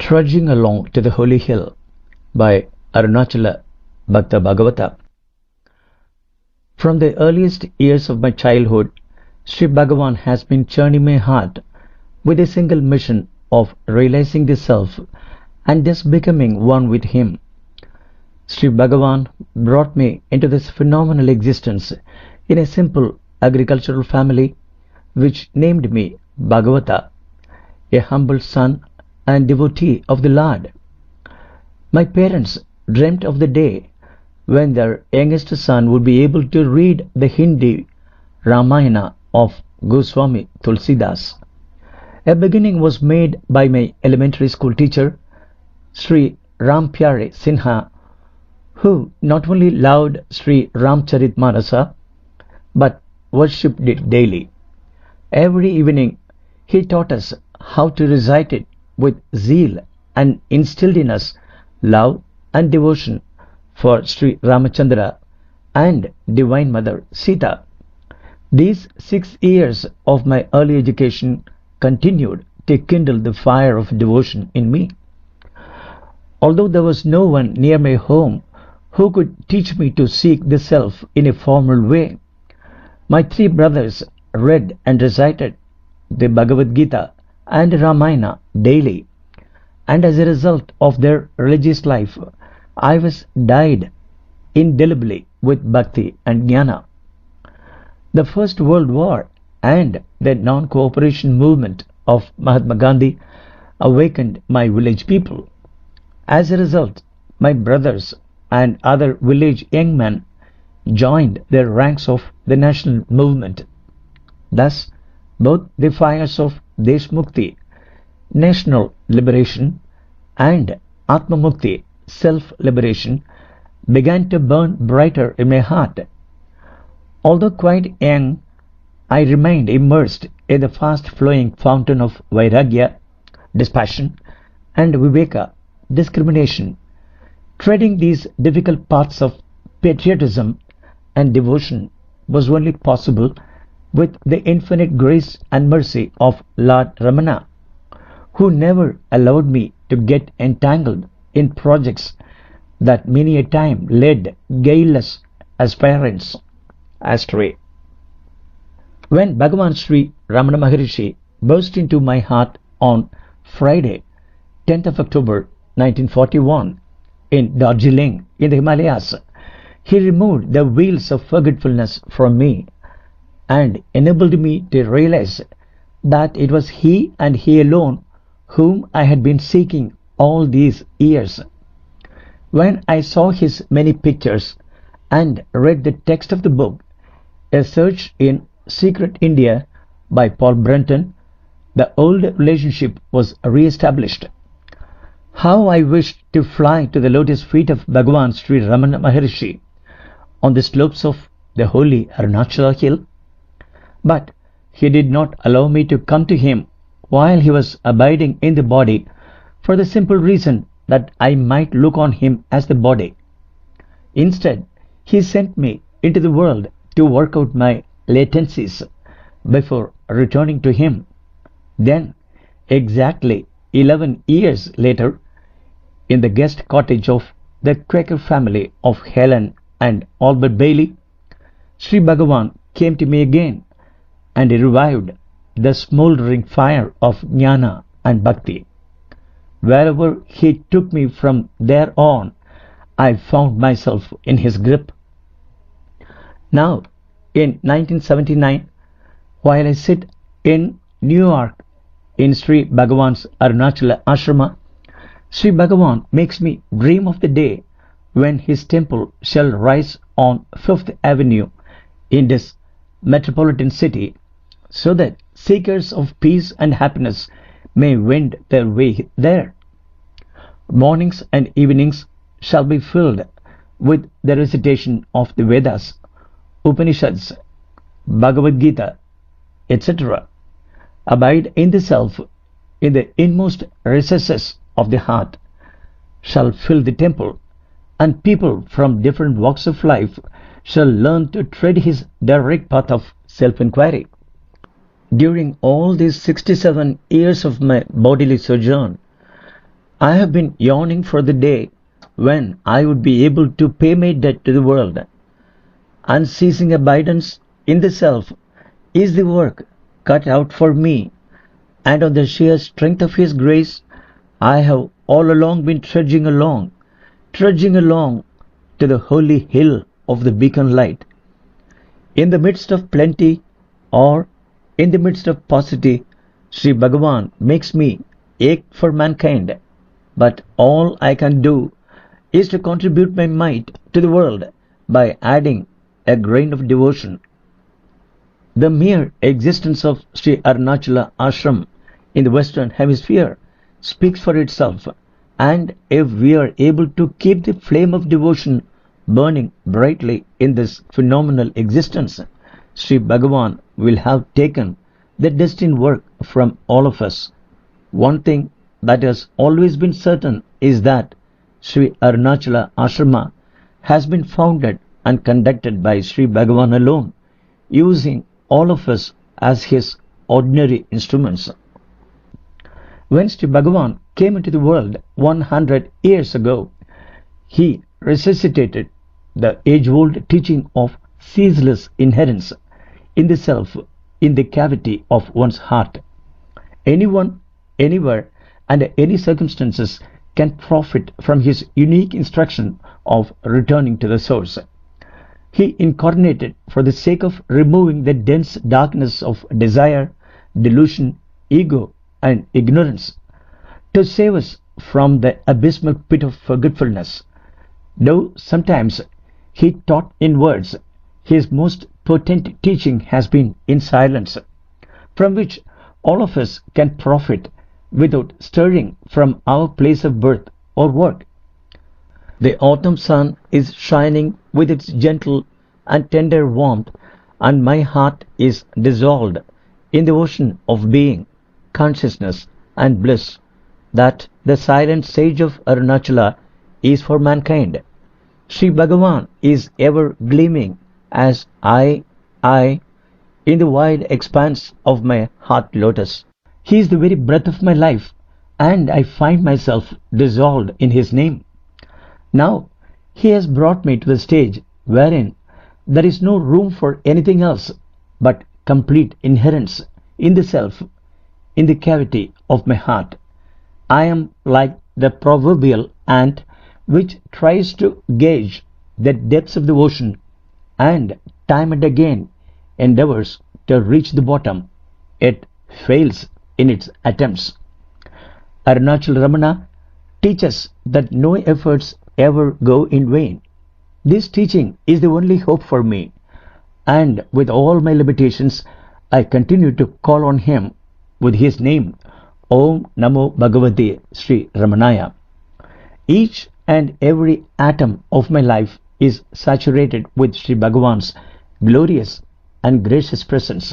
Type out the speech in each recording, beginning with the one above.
Trudging Along to the Holy Hill by Arunachala Bhakta Bhagavat. From the earliest years of my childhood, Sri Bhagawan has been churning my heart with a single mission of realizing the self and thus becoming one with him. Sri Bhagawan brought me into this phenomenal existence in a simple agricultural family which named me Bhagavata, a humble son and devotee of the Lord. My parents dreamt of the day when their youngest son would be able to read the Hindi Ramayana of Goswami Tulsidas. A beginning was made by my elementary school teacher, Sri Rampyare Sinha, who not only loved Sri Ramcharitmanasa but worshipped it daily. Every evening he taught us how to recite it with zeal and instilled in us love and devotion for Sri Ramachandra and Divine Mother Sita. These 6 years of my early education continued to kindle the fire of devotion in me. Although there was no one near my home who could teach me to seek the self in a formal way, my 3 brothers read and recited the Bhagavad Gita and Ramayana daily, and as a result of their religious life, I was dyed indelibly with bhakti and jnana. The First World War and the non-cooperation movement of Mahatma Gandhi awakened my village people. As a result, my brothers and other village young men joined the ranks of the national movement. Thus, both the fires of Deshmukti, national liberation, and Atma Mukti, self-liberation, began to burn brighter in my heart. Although quite young, I remained immersed in the fast-flowing fountain of Vairagya, dispassion, and Viveka, discrimination. Treading these difficult paths of patriotism and devotion was only possible with the infinite grace and mercy of Lord Ramana, who never allowed me to get entangled in projects that many a time led guileless aspirants astray. When Bhagavan Sri Ramana Maharshi burst into my heart on Friday, 10th of October 1941, in Darjeeling in the Himalayas, he removed the wheels of forgetfulness from me and enabled me to realize that it was he and he alone whom I had been seeking all these years. When I saw his many pictures and read the text of the book, A Search in Secret India by Paul Brenton, the old relationship was re-established. How I wished to fly to the lotus feet of Bhagavan Sri Ramana Maharshi on the slopes of the holy Arunachala hill. But he did not allow me to come to him while he was abiding in the body, for the simple reason that I might look on him as the body. Instead, he sent me into the world to work out my latencies before returning to him. Then, exactly 11 years later, in the guest cottage of the Quaker family of Helen and Albert Bailey, Sri Bhagawan came to me again and revived the smouldering fire of jnana and bhakti. Wherever he took me from there on, I found myself in his grip. Now, in 1979, while I sit in New York in Sri Bhagavan's Arunachala Ashrama, Sri Bhagavan makes me dream of the day when his temple shall rise on 5th Avenue in this metropolitan city, so that seekers of peace and happiness may wend their way there. Mornings and evenings shall be filled with the recitation of the Vedas, Upanishads, Bhagavad Gita, etc. Abide in the self, in the inmost recesses of the heart, shall fill the temple, and people from different walks of life shall learn to tread his direct path of self-inquiry. During all these 67 years of my bodily sojourn, I have been yearning for the day when I would be able to pay my debt to the world. Unceasing abidance in the self is the work cut out for me, and on the sheer strength of His grace, I have all along been trudging along to the holy hill of the beacon light. In the midst of plenty or in the midst of paucity, Sri Bhagawan makes me ache for mankind, but all I can do is to contribute my mite to the world by adding a grain of devotion. The mere existence of Sri Arunachala ashram in the Western Hemisphere speaks for itself, and if we are able to keep the flame of devotion burning brightly in this phenomenal existence, Sri Bhagawan will have taken the destined work from all of us. One thing that has always been certain is that Sri Arunachala Ashrama has been founded and conducted by Sri Bhagawan alone, using all of us as his ordinary instruments. When Sri Bhagavan came into the world 100 years ago, he resuscitated the age-old teaching of ceaseless inherence in the self, in the cavity of one's heart. Anyone, anywhere, under any circumstances can profit from his unique instruction of returning to the source. He incarnated for the sake of removing the dense darkness of desire, delusion, ego, and ignorance, to save us from the abysmal pit of forgetfulness. Though sometimes he taught in words, his most potent teaching has been in silence, from which all of us can profit without stirring from our place of birth or work. The autumn sun is shining with its gentle and tender warmth, and my heart is dissolved in the ocean of being, consciousness, and bliss that the silent sage of Arunachala is for mankind. Sri Bhagavan is ever gleaming as I, in the wide expanse of my heart lotus. He is the very breath of my life, and I find myself dissolved in His name. Now He has brought me to the stage wherein there is no room for anything else but complete inherence in the self, in the cavity of my heart. I am like the proverbial ant which tries to gauge the depths of the ocean and time and again endeavors to reach the bottom, yet fails in its attempts. Arunachal Ramana teaches that no efforts ever go in vain. This teaching is the only hope for me, and with all my limitations, I continue to call on Him with His name, Om Namo Bhagavate Sri Ramanaya. Each and every atom of my life is saturated with Sri Bhagavan's glorious and gracious presence,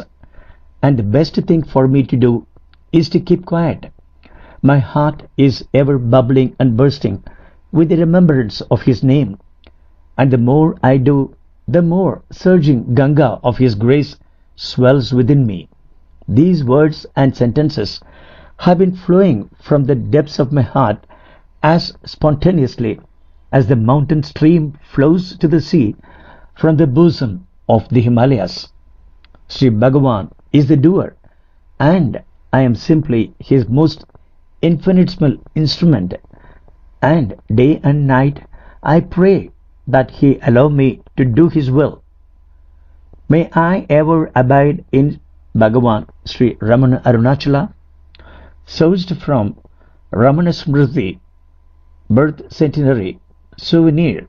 and the best thing for me to do is to keep quiet. My heart is ever bubbling and bursting with the remembrance of His name, and the more I do, the more surging Ganga of His grace swells within me. These words and sentences have been flowing from the depths of my heart as spontaneously as the mountain stream flows to the sea from the bosom of the Himalayas. Sri Bhagavan is the doer, and I am simply His most infinitesimal instrument, and day and night I pray that He allow me to do His will. May I ever abide in Bhagavan Sri Ramana Arunachala. Sourced from Ramana Smriti Birth Centenary Souvenir